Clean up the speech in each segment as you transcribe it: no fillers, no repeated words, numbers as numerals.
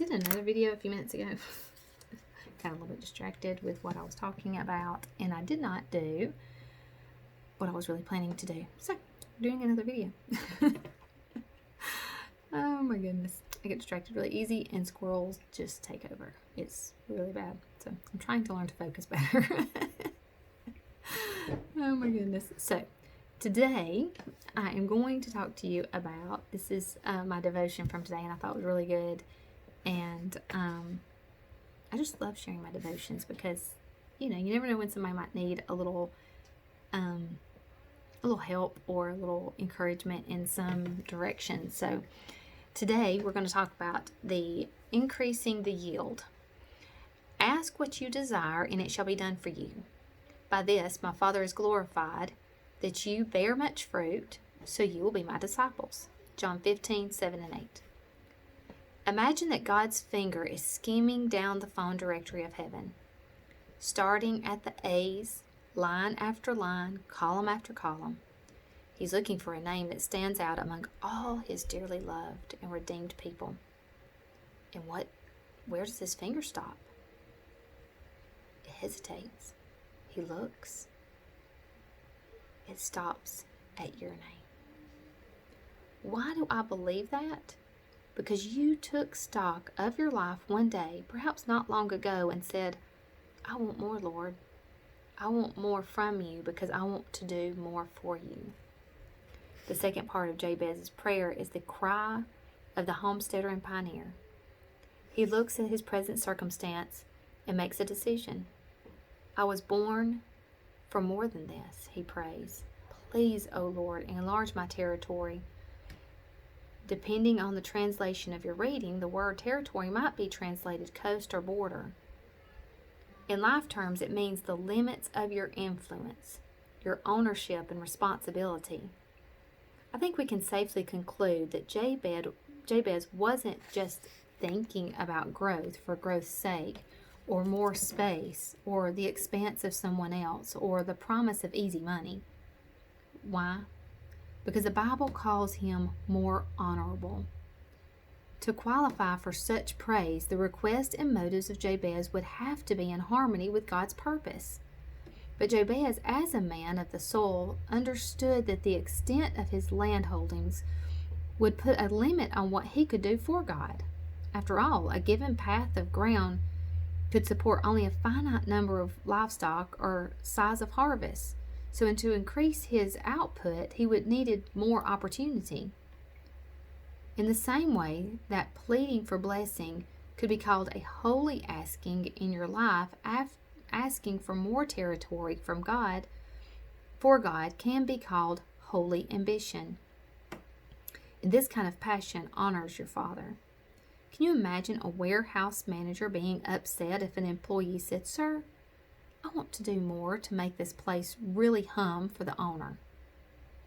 did another video a few minutes ago. Got a little bit distracted with what I was talking about, and I did not do what I was really planning to do. So, I'm doing another video. Oh my goodness. I get distracted really easy, and squirrels just take over. It's really bad. So, I'm trying to learn to focus better. Oh my goodness. So, today I am going to talk to you about, this is my devotion from today, and I thought it was really good. And I just love sharing my devotions because, you never know when somebody might need a little help or a little encouragement in some direction. So today we're going to talk about the increasing the yield. Ask what you desire, and it shall be done for you. By this my Father is glorified, that you bear much fruit, so you will be my disciples. John 15:7-8. Imagine that God's finger is skimming down the phone directory of heaven, starting at the A's, line after line, column after column. He's looking for a name that stands out among all his dearly loved and redeemed people. And where does his finger stop? It hesitates. He looks. It stops at your name. Why do I believe that? Because you took stock of your life one day, perhaps not long ago, and said, I want more, Lord. I want more from you because I want to do more for you. The second part of Jabez's prayer is the cry of the homesteader and pioneer. He looks at his present circumstance and makes a decision. I was born for more than this, he prays. Please, O Lord, enlarge my territory. Depending on the translation of your reading, the word territory might be translated coast or border. In life terms, it means the limits of your influence, your ownership and responsibility. I think we can safely conclude that Jabez wasn't just thinking about growth for growth's sake, or more space, or the expanse of someone else, or the promise of easy money. Why? Because the Bible calls him more honorable. To qualify for such praise, the request and motives of Jabez would have to be in harmony with God's purpose. But Jabez, as a man of the soul, understood that the extent of his land holdings would put a limit on what he could do for God. After all, a given path of ground could support only a finite number of livestock or size of harvest. So, to increase his output, he would needed more opportunity. In the same way that pleading for blessing could be called a holy asking in your life, asking for more territory from God, for God, can be called holy ambition. And this kind of passion honors your Father. Can you imagine a warehouse manager being upset if an employee said, Sir, I want to do more to make this place really hum for the owner?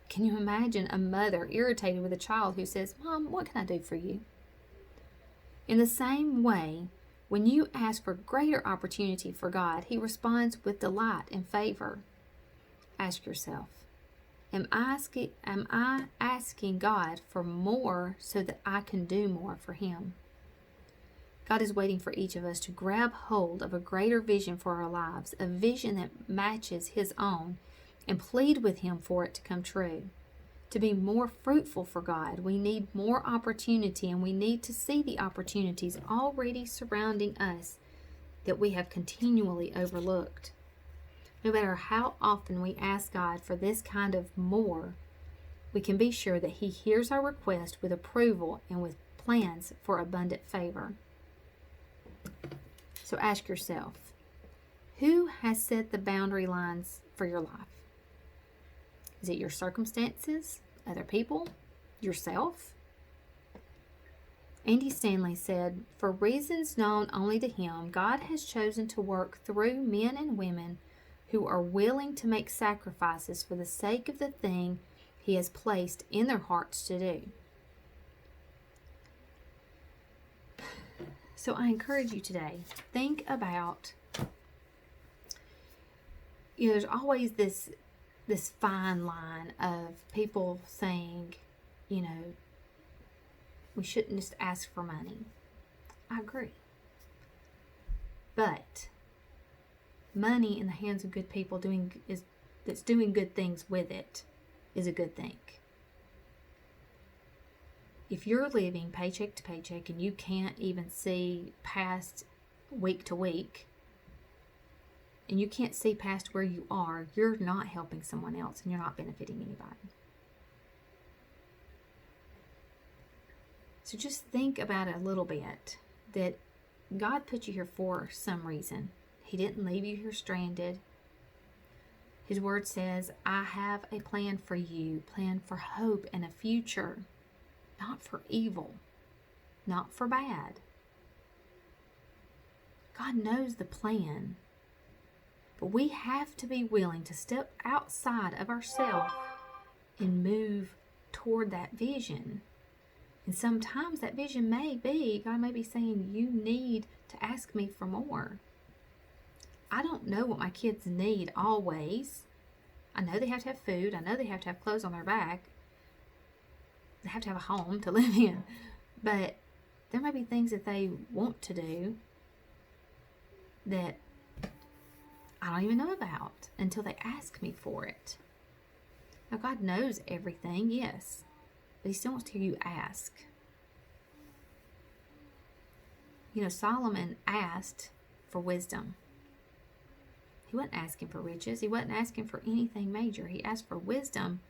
Can you imagine a mother irritated with a child who says, Mom, what can I do for you? In the same way, when you ask for greater opportunity for God, He responds with delight and favor. Ask yourself, am I asking God for more so that I can do more for Him? God is waiting for each of us to grab hold of a greater vision for our lives, a vision that matches His own, and plead with Him for it to come true. To be more fruitful for God, we need more opportunity, and we need to see the opportunities already surrounding us that we have continually overlooked. No matter how often we ask God for this kind of more, we can be sure that He hears our request with approval and with plans for abundant favor. So ask yourself, who has set the boundary lines for your life? Is it your circumstances, other people, yourself? Andy Stanley said, for reasons known only to him, God has chosen to work through men and women who are willing to make sacrifices for the sake of the thing He has placed in their hearts to do. So I encourage you today, think about, there's always this fine line of people saying, we shouldn't just ask for money. I agree. But money in the hands of good people that's doing good things with it is a good thing. If you're living paycheck to paycheck and you can't even see past week to week, and you can't see past where you are, you're not helping someone else and you're not benefiting anybody. So just think about it a little bit, that God put you here for some reason. He didn't leave you here stranded. His word says, I have a plan for you, plan for hope and a future, not for evil, not for bad. God knows the plan, but we have to be willing to step outside of ourselves and move toward that vision. And sometimes that vision may be, God may be saying, you need to ask me for more. I don't know what my kids need always. I know they have to have food. I know they have to have clothes on their back. They have to have a home to live in. But there may be things that they want to do that I don't even know about until they ask me for it. Now, God knows everything, yes, but He still wants to hear you ask. You know, Solomon asked for wisdom. He wasn't asking for riches. He wasn't asking for anything major. He asked for wisdom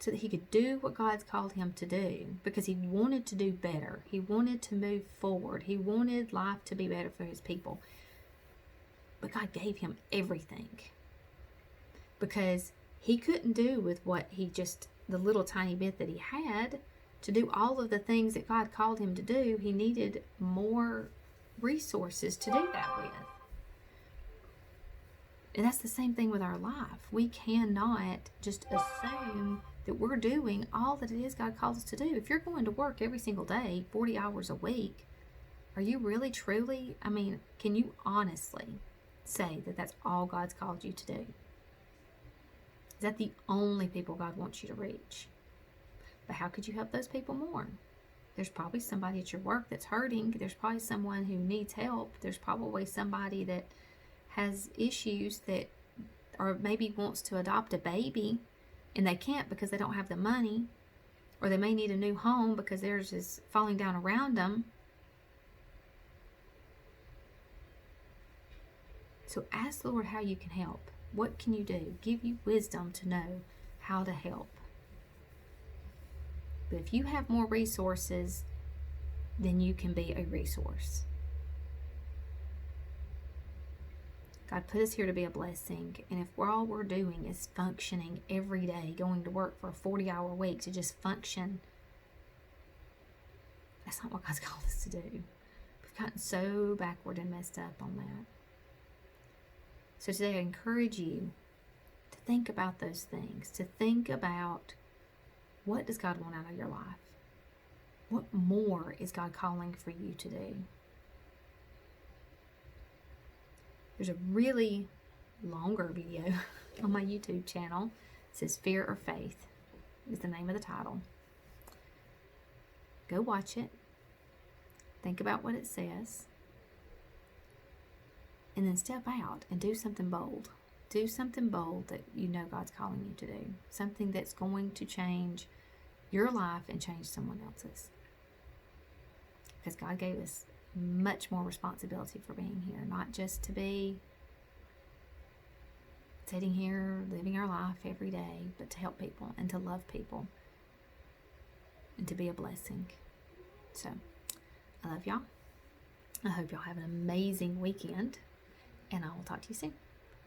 so that he could do what God's called him to do, because he wanted to do better. He wanted to move forward. He wanted life to be better for his people. But God gave him everything, because he couldn't do with what the little tiny bit that he had to do all of the things that God called him to do. He needed more resources to do that with. And that's the same thing with our life. We cannot just assume that we're doing all that it is God calls us to do. If you're going to work every single day, 40 hours a week, are you really, truly, can you honestly say that that's all God's called you to do? Is that the only people God wants you to reach? But how could you help those people more? There's probably somebody at your work that's hurting. There's probably someone who needs help. There's probably somebody that has issues that, or maybe wants to adopt a baby and they can't because they don't have the money, or they may need a new home because theirs is falling down around them. So ask the Lord how you can help. What can you do? Give you wisdom to know how to help. But if you have more resources, then you can be a resource. God put us here to be a blessing, and if all we're doing is functioning every day, going to work for a 40-hour week to just function, that's not what God's called us to do. We've gotten so backward and messed up on that. So today I encourage you to think about those things, to think about, what does God want out of your life? What more is God calling for you to do? There's a really longer video on my YouTube channel. It says Fear or Faith is the name of the title. Go watch it. Think about what it says. And then step out and do something bold. Do something bold that you know God's calling you to do. Something that's going to change your life and change someone else's. Because God gave us much more responsibility for being here, not just to be sitting here living our life every day, but to help people and to love people and to be a blessing. So I love y'all. I hope y'all have an amazing weekend, and I will talk to you soon.